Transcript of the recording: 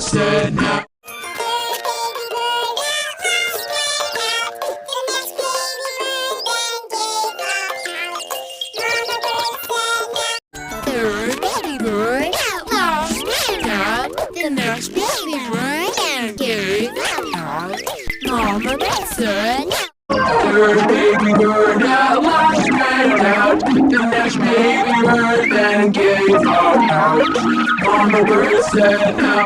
said no. Third baby bird lost out. The next baby bird gave out. Mama bird said no. Third baby bird at last made out. The next baby bird then gave out. Mama bird said no.